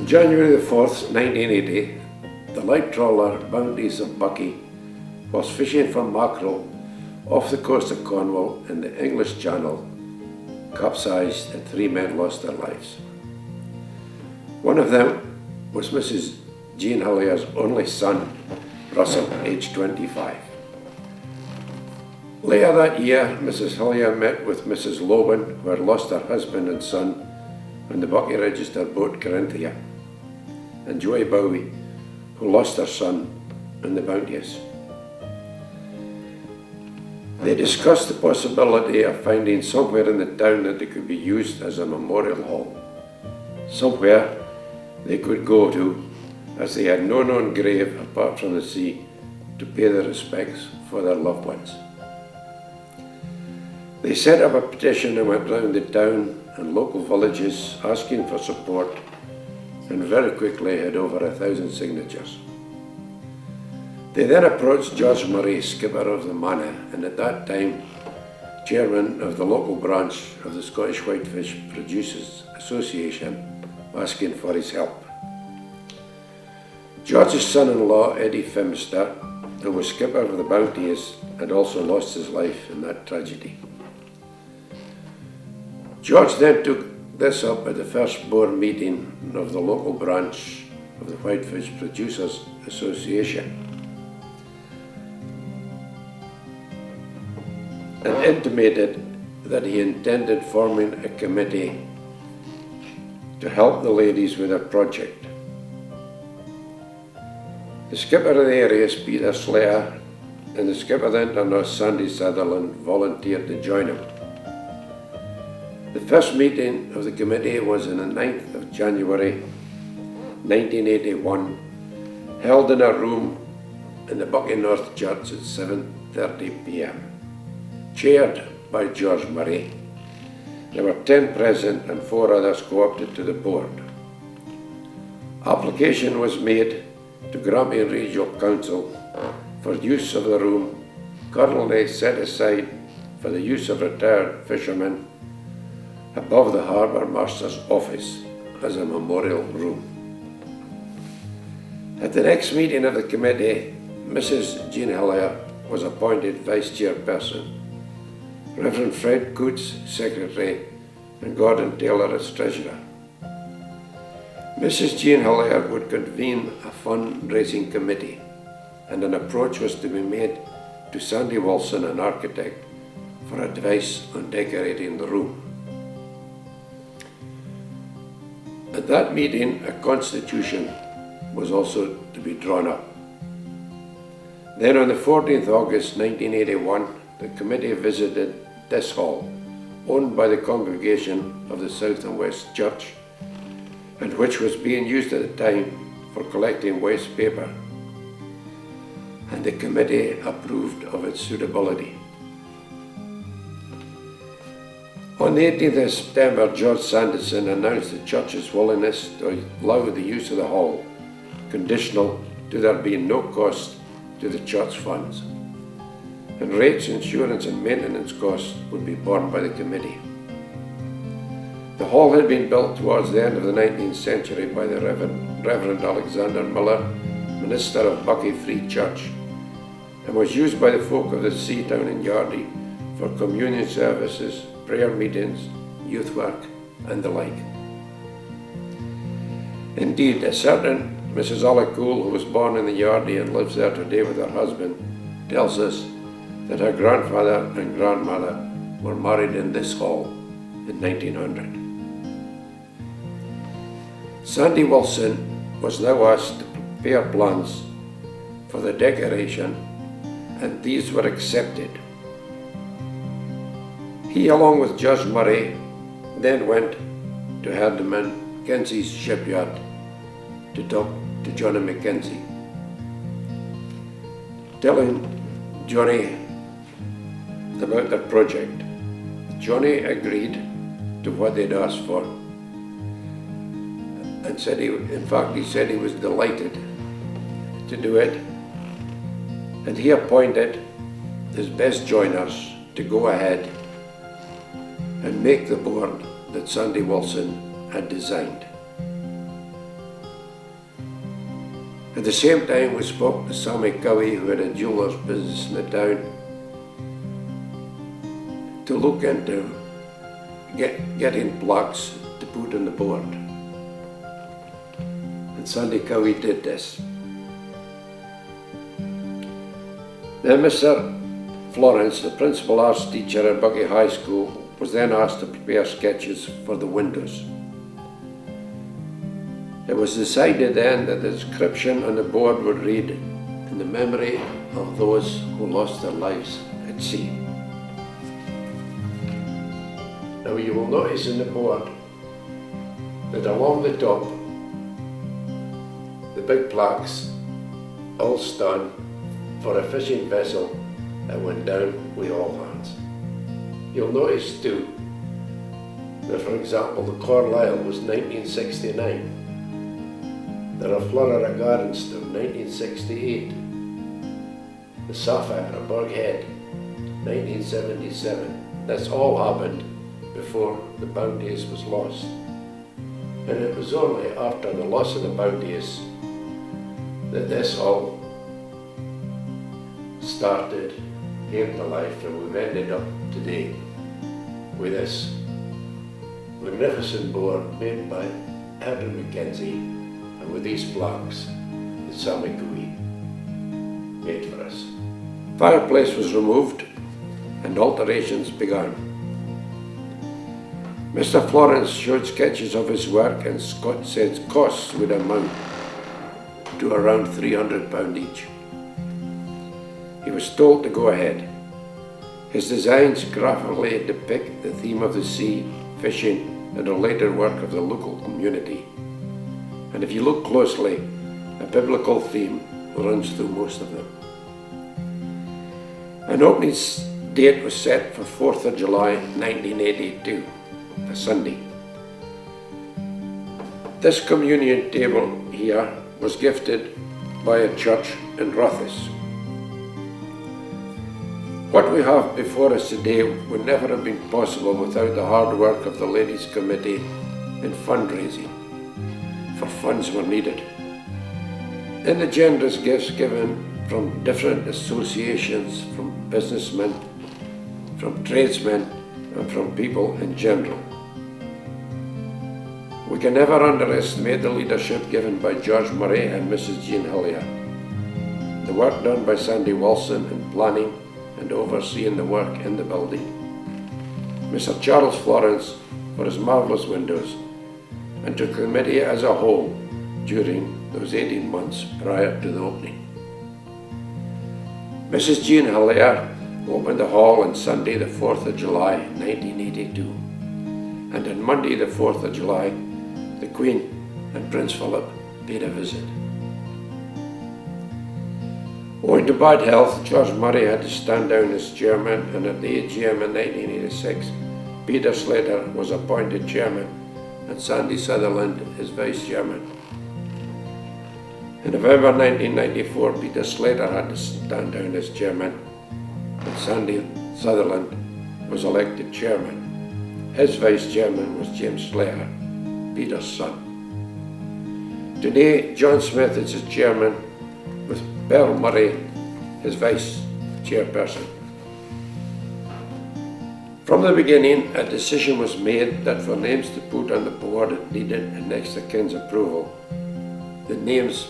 January the 4th, 1980, the light trawler Bounties of Buckie was fishing for mackerel off the coast of Cornwall in the English Channel, capsized and 3 men lost their lives. One of them was Mrs. Jean Hillier's only son, Russell, aged 25. Later that year, Mrs. Hillier met with Mrs. Loban, who had lost her husband and son on the Buckie registered boat Corinthia, and Joey Bowie, who lost her son on the Bounteous. They discussed the possibility of finding somewhere in the town that it could be used as a memorial hall, somewhere they could go to, as they had no known grave apart from the sea to pay their respects for their loved ones. They set up a petition and went round the town and local villages asking for support, and very quickly had over 1,000 signatures. They then approached George Moray, skipper of the Manor, and at that time chairman of the local branch of the Scottish Whitefish Producers Association, asking for his help. George's son-in-law, Eddie Fimster, who was skipper of the Bounteous, had also lost his life in that tragedy. George then took this up at the first board meeting of the local branch of the Whitefish Producers Association, and intimated that he intended forming a committee to help the ladies with their project. The skipper of the area, Peter Slayer, and the skipper of the International, Sandy Sutherland, volunteered to join him. The first meeting of the committee was on the 9th of January 1981, held in a room in the Buckie North Church at 7:30 p.m. Chaired by George Moray. There were 10 present and 4 others co-opted to the board. Application was made to Grampian Regional Council for use of the room currently set aside for the use of retired fishermen above the Harbour Master's office as a memorial room. At the next meeting of the committee, Mrs. Jean Hillier was appointed vice chairperson, Reverend Fred Coots, secretary, and Gordon Taylor as treasurer. Mrs. Jean Hillier would convene a fundraising committee, and an approach was to be made to Sandy Wilson, an architect, for advice on decorating the room. At that meeting, a constitution was also to be drawn up. Then on the 14th August 1981, the committee visited this hall, owned by the congregation of the South and West Church, and which was being used at the time for collecting waste paper, and the committee approved of its suitability. On the 18th of September, George Sanderson announced the church's willingness to allow the use of the hall, conditional to there being no cost to the church funds, and rates, insurance and maintenance costs would be borne by the committee. The hall had been built towards the end of the 19th century by the Reverend Alexander Miller, minister of Buckie Free Church, and was used by the folk of the Seatown and Yardie for communion services, prayer meetings, youth work, and the like. Indeed, a certain Mrs. Olive Cool, who was born in the Yardie and lives there today with her husband, tells us that her grandfather and grandmother were married in this hall in 1900. Sandy Wilson was now asked to prepare plans for the decoration, and these were accepted. He, along with George Moray, then went to Herdeman Kenzie's shipyard to talk to Johnny Mackenzie, telling Johnny about their project. Johnny agreed to what they'd asked for, and said he said he was delighted to do it, and he appointed his best joiners to go ahead and make the board that Sandy Wilson had designed. At the same time, we spoke to Sammy Cowie, who had a jeweller's business in the town, to look into getting blocks to put on the board. And Sandy Cowie did this. Then Mr. Florence, the principal arts teacher at Buckie High School, was then asked to prepare sketches for the windows. It was decided then that the description on the board would read, "In the memory of those who lost their lives at sea." Now you will notice in the board that along the top, the big plaques all stand for a fishing vessel that went down with all hands. You'll notice too that, for example, the Carlisle was 1969, the Florida Gardenstone 1968, the Sapphire at Burghead 1977. That's all happened before the Bounteous was lost. And it was only after the loss of the Bounteous that this all started, came to life, and we've ended up today with this magnificent board made by Andrew Mackenzie, and with these plaques that Sammy Cowie made for us. Fireplace was removed and alterations began. Mr. Florence showed sketches of his work and said costs would amount to around £300 each. He was told to go ahead. His designs graphically depict the theme of the sea, fishing, and the later work of the local community. And if you look closely, a biblical theme runs through most of them. An opening date was set for 4th of July 1982, a Sunday. This communion table here was gifted by a church in Rothes. What we have before us today would never have been possible without the hard work of the Ladies' Committee in fundraising, for funds were needed. In the generous gifts given from different associations, from businessmen, from tradesmen, and from people in general. We can never underestimate the leadership given by George Moray and Mrs. Jean Hillier, the work done by Sandy Wilson in planning and overseeing the work in the building, Mr. Charles Florence for his marvellous windows, and to the committee as a whole during those 18 months prior to the opening. Mrs. Jean Hillier opened the hall on Sunday the 4th of July 1982, and on Monday the 4th of July the Queen and Prince Philip paid a visit. Owing to bad health, George Murray had to stand down as chairman, and at the AGM in 1986, Peter Slater was appointed chairman and Sandy Sutherland as vice chairman. In November 1994, Peter Slater had to stand down as chairman, and Sandy Sutherland was elected chairman. His vice chairman was James Slater, Peter's son. Today, John Smith is his chairman, with Beryl Murray his vice chairperson. From the beginning, a decision was made that for names to put on the board it needed an next of kin's approval. The names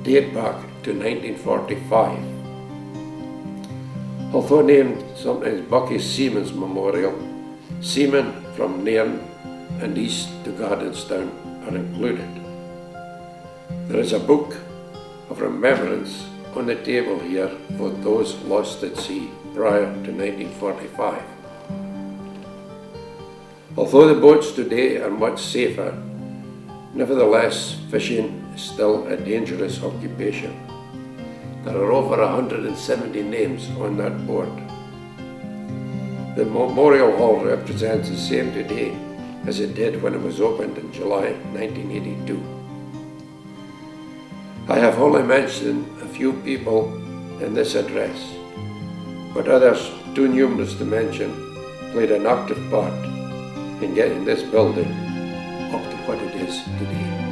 date back to 1945. Although named sometimes Buckie Seaman's Memorial, Seaman from Nairn and east to Gardenstown are included. There is a book of remembrance on the table here for those lost at sea prior to 1945. Although the boats today are much safer, nevertheless fishing is still a dangerous occupation. There are over 170 names on that board. The Memorial Hall represents the same today as it did when it was opened in July 1982. I have only mentioned a few people in this address, but others too numerous to mention played an active part in getting this building up to what it is today.